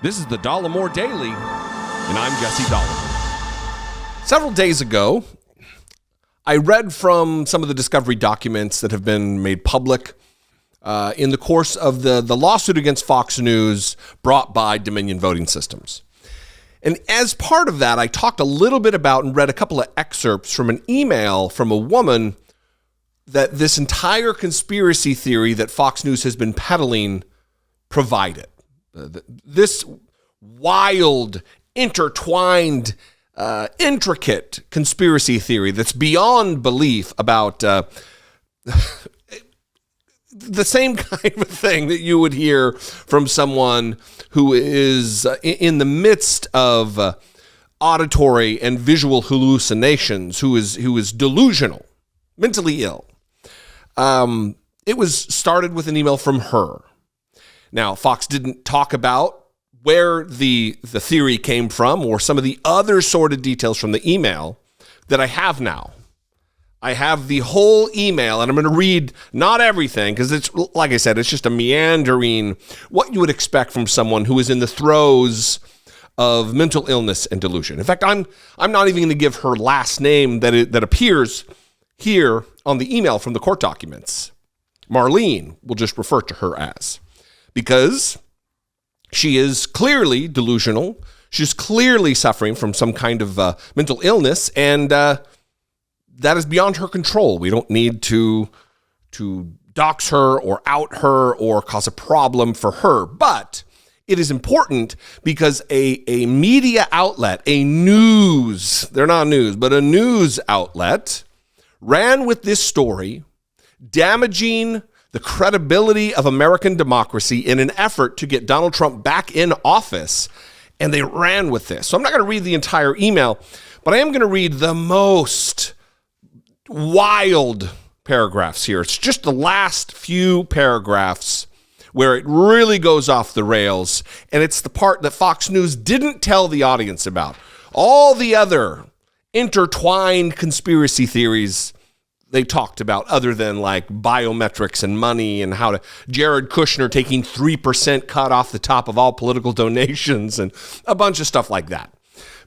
This is the Dollemore Daily, and I'm Jesse Dollemore. Several days ago, I read from some of the discovery documents that have been made public in the course of the lawsuit against Fox News brought by Dominion Voting Systems. And as part of that, I talked a little bit about and read a couple of excerpts from an email from a woman that this entire conspiracy theory that Fox News has been peddling provided. This wild, intertwined, intricate conspiracy theory that's beyond belief about the same kind of thing that you would hear from someone who is in the midst of auditory and visual hallucinations, who is delusional, mentally ill. It was started with an email from her. Now, Fox didn't talk about where the theory came from or some of the other sordid details from the email that I have now. I have the whole email, and I'm going to read not everything because it's, like I said, it's just a meandering, what you would expect from someone who is in the throes of mental illness and delusion. In fact, I'm not even going to give her last name that appears here on the email from the court documents. Marlene, we'll just refer to her as, because she is clearly delusional. She's clearly suffering from some kind of mental illness, and that is beyond her control. We don't need to dox her or out her or cause a problem for her. But it is important because a media outlet, a news, they're not news, but a news outlet ran with this story, damaging the credibility of American democracy in an effort to get Donald Trump back in office, and they ran with this. So I'm not going to read the entire email, but I am going to read the most wild paragraphs here. It's just the last few paragraphs where it really goes off the rails, and it's the part that Fox News didn't tell the audience about. All the other intertwined conspiracy theories they talked about, other than like biometrics and money and how to Jared Kushner taking 3% cut off the top of all political donations and a bunch of stuff like that.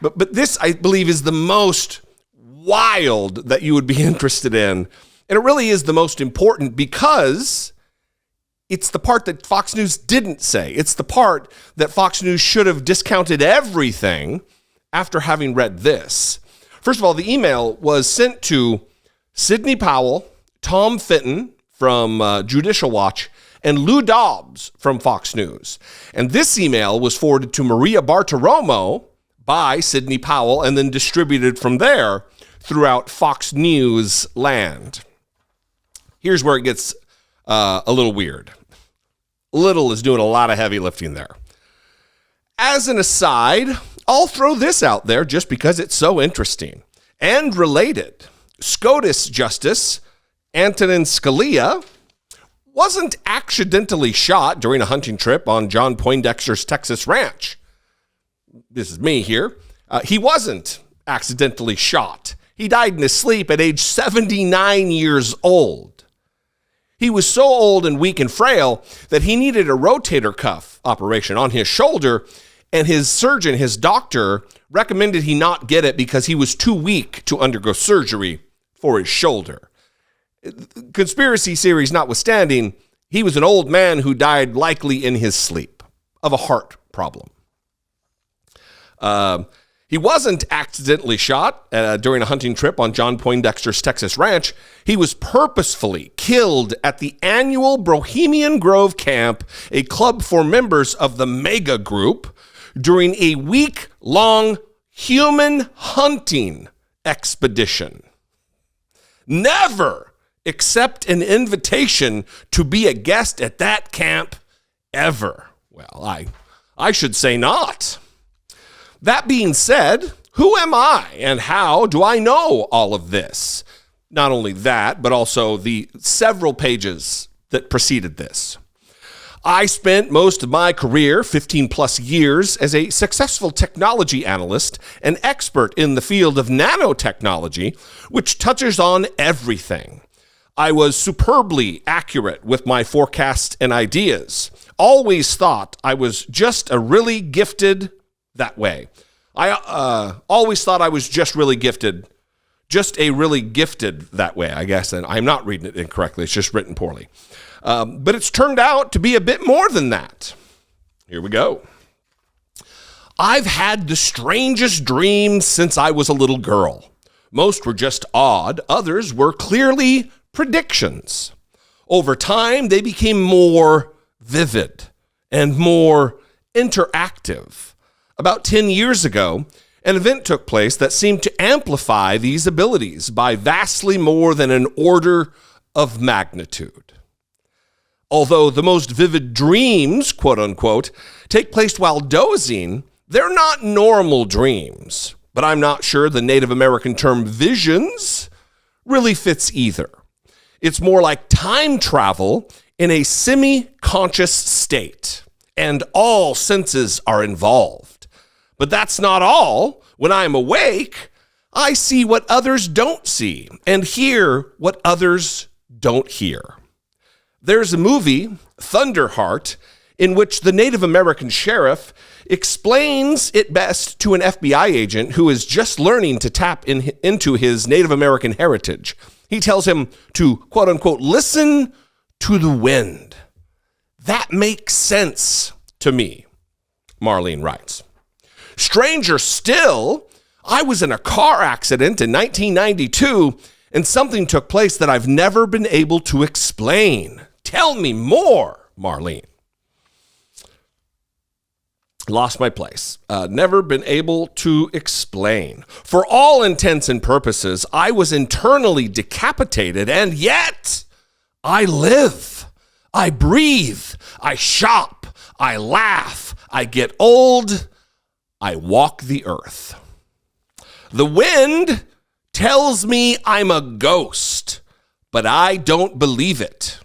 But this, I believe, is the most wild that you would be interested in. And it really is the most important because it's the part that Fox News didn't say. It's the part that Fox News should have discounted everything after having read this. First of all, the email was sent to Sidney Powell, Tom Fitton from Judicial Watch, and Lou Dobbs from Fox News. And this email was forwarded to Maria Bartiromo by Sidney Powell and then distributed from there throughout Fox News land. Here's where it gets a little weird. Little is doing a lot of heavy lifting there. As an aside, I'll throw this out there just because it's so interesting and related. SCOTUS Justice Antonin Scalia wasn't accidentally shot during a hunting trip on John Poindexter's Texas ranch. This is me here. He wasn't accidentally shot. He died in his sleep at age 79 years old. He was so old and weak and frail that he needed a rotator cuff operation on his shoulder, and his surgeon, his doctor, recommended he not get it because he was too weak to undergo surgery for his shoulder. Conspiracy theories notwithstanding, he was an old man who died likely in his sleep of a heart problem. He wasn't accidentally shot during a hunting trip on John Poindexter's Texas ranch. He was purposefully killed at the annual Bohemian Grove Camp, a club for members of the Mega Group, during a week-long human hunting expedition. Never accept an invitation to be a guest at that camp ever. Well, I should say not. That being said, who am I and how do I know all of this? Not only that, but also the several pages that preceded this. I spent most of my career, 15 plus years, as a successful technology analyst and expert in the field of nanotechnology, which touches on everything. I was superbly accurate with my forecasts and ideas. Always thought I was just a really gifted that way. I always thought I was just a really gifted that way, I guess. And I'm not reading it incorrectly. It's just written poorly. But it's turned out to be a bit more than that. Here we go. I've had the strangest dreams since I was a little girl. Most were just odd. Others were clearly predictions. Over time, they became more vivid and more interactive. About 10 years ago, an event took place that seemed to amplify these abilities by vastly more than an order of magnitude. Although the most vivid dreams, quote unquote, take place while dozing, they're not normal dreams. But I'm not sure the Native American term visions really fits either. It's more like time travel in a semi-conscious state, and all senses are involved. But that's not all. When I'm awake, I see what others don't see and hear what others don't hear. There's a movie, Thunderheart, in which the Native American sheriff explains it best to an FBI agent who is just learning to tap into his Native American heritage. He tells him to, quote unquote, listen to the wind. That makes sense to me, Marlene writes. Stranger still, I was in a car accident in 1992 and something took place that I've never been able to explain. Tell me more, Marlene. Lost my place. Never been able to explain. For all intents and purposes, I was internally decapitated, and yet I live. I breathe. I shop. I laugh. I get old. I walk the earth. The wind tells me I'm a ghost, but I don't believe it.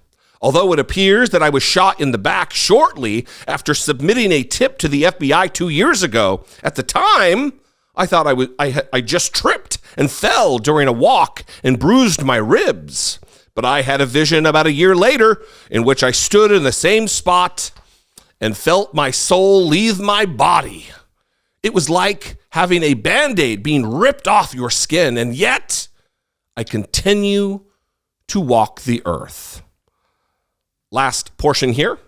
Although it appears that I was shot in the back shortly after submitting a tip to the FBI 2 years ago, at the time, I thought I just tripped and fell during a walk and bruised my ribs. But I had a vision about a year later in which I stood in the same spot and felt my soul leave my body. It was like having a Band-Aid being ripped off your skin, and yet I continue to walk the earth. Last portion here.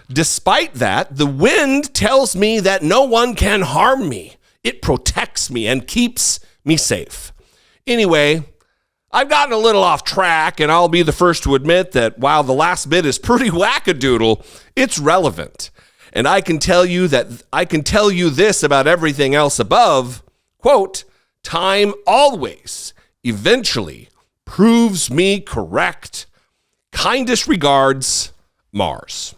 Despite that, the wind tells me that no one can harm me. It protects me and keeps me safe. Anyway, I've gotten a little off track, and I'll be the first to admit that while the last bit is pretty wackadoodle, it's relevant. And I can tell you this about everything else above, quote, time always, eventually, proves me correct. Kindest regards, Mars.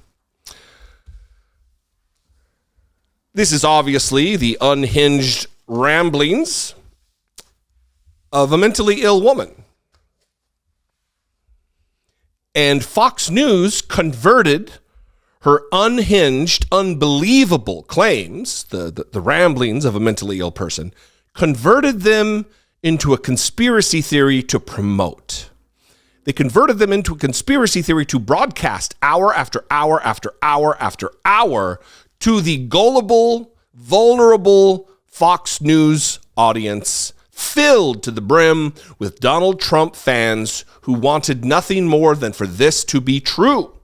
This is obviously the unhinged ramblings of a mentally ill woman. And Fox News converted her unhinged, unbelievable claims, the ramblings of a mentally ill person, converted them into a conspiracy theory to promote. They converted them into a conspiracy theory to broadcast hour after hour after hour after hour to the gullible, vulnerable Fox News audience filled to the brim with Donald Trump fans who wanted nothing more than for this to be true.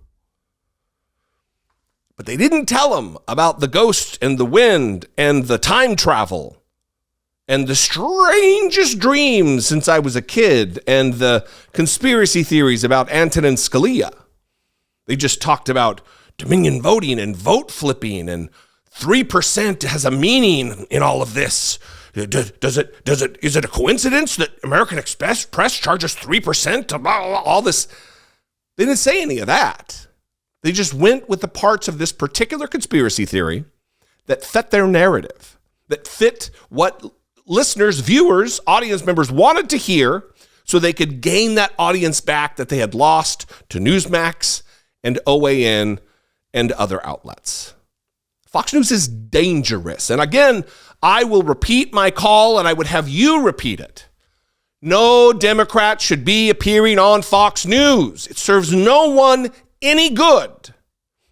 But they didn't tell them about the ghost and the wind and the time travel and the strangest dreams since I was a kid, and the conspiracy theories about Antonin Scalia. They just talked about Dominion voting and vote flipping, and 3% has a meaning in all of this. Is it a coincidence that American Express Press charges 3% to all this? They didn't say any of that. They just went with the parts of this particular conspiracy theory that fit their narrative, that fit what listeners, viewers, audience members wanted to hear, so they could gain that audience back that they had lost to Newsmax and OAN and other outlets. Fox News is dangerous. And again, I will repeat my call, and I would have you repeat it. No Democrat should be appearing on Fox News. It serves no one any good.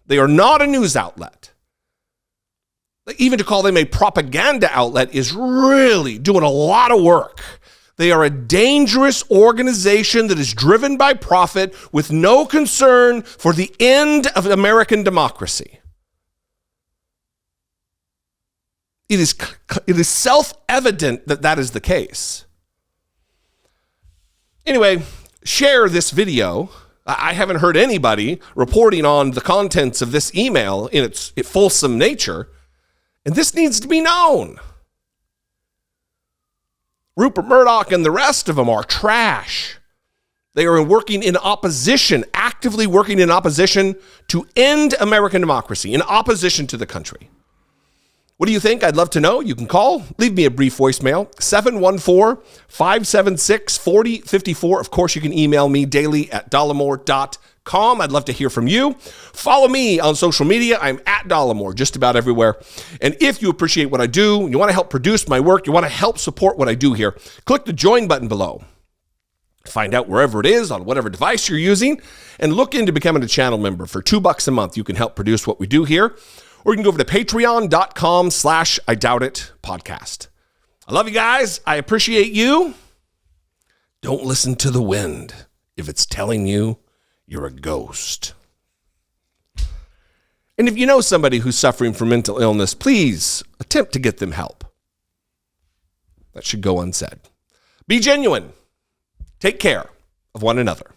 They are not a news outlet. Even to call them a propaganda outlet is really doing a lot of work. They are a dangerous organization that is driven by profit with no concern for the end of American democracy. It is self-evident that that is the case. Anyway, share this video. I haven't heard anybody reporting on the contents of this email in its fulsome nature, and this needs to be known. Rupert Murdoch and the rest of them are trash. They are working in opposition, actively working in opposition to end American democracy, in opposition to the country. What do you think? I'd love to know. You can call. Leave me a brief voicemail, 714-576-4054. Of course, you can email me daily at dollemore.com. I'd love to hear from you. Follow me on social media. I'm at Dollemore, just about everywhere. And if you appreciate what I do, you want to help produce my work, you want to help support what I do here, click the join button below. Find out wherever it is, on whatever device you're using, and look into becoming a channel member. For $2 a month, you can help produce what we do here. Or you can go over to patreon.com/IDoubtIt podcast. I love you guys. I appreciate you. Don't listen to the wind if it's telling you you're a ghost. And if you know somebody who's suffering from mental illness, please attempt to get them help. That should go unsaid. Be genuine. Take care of one another.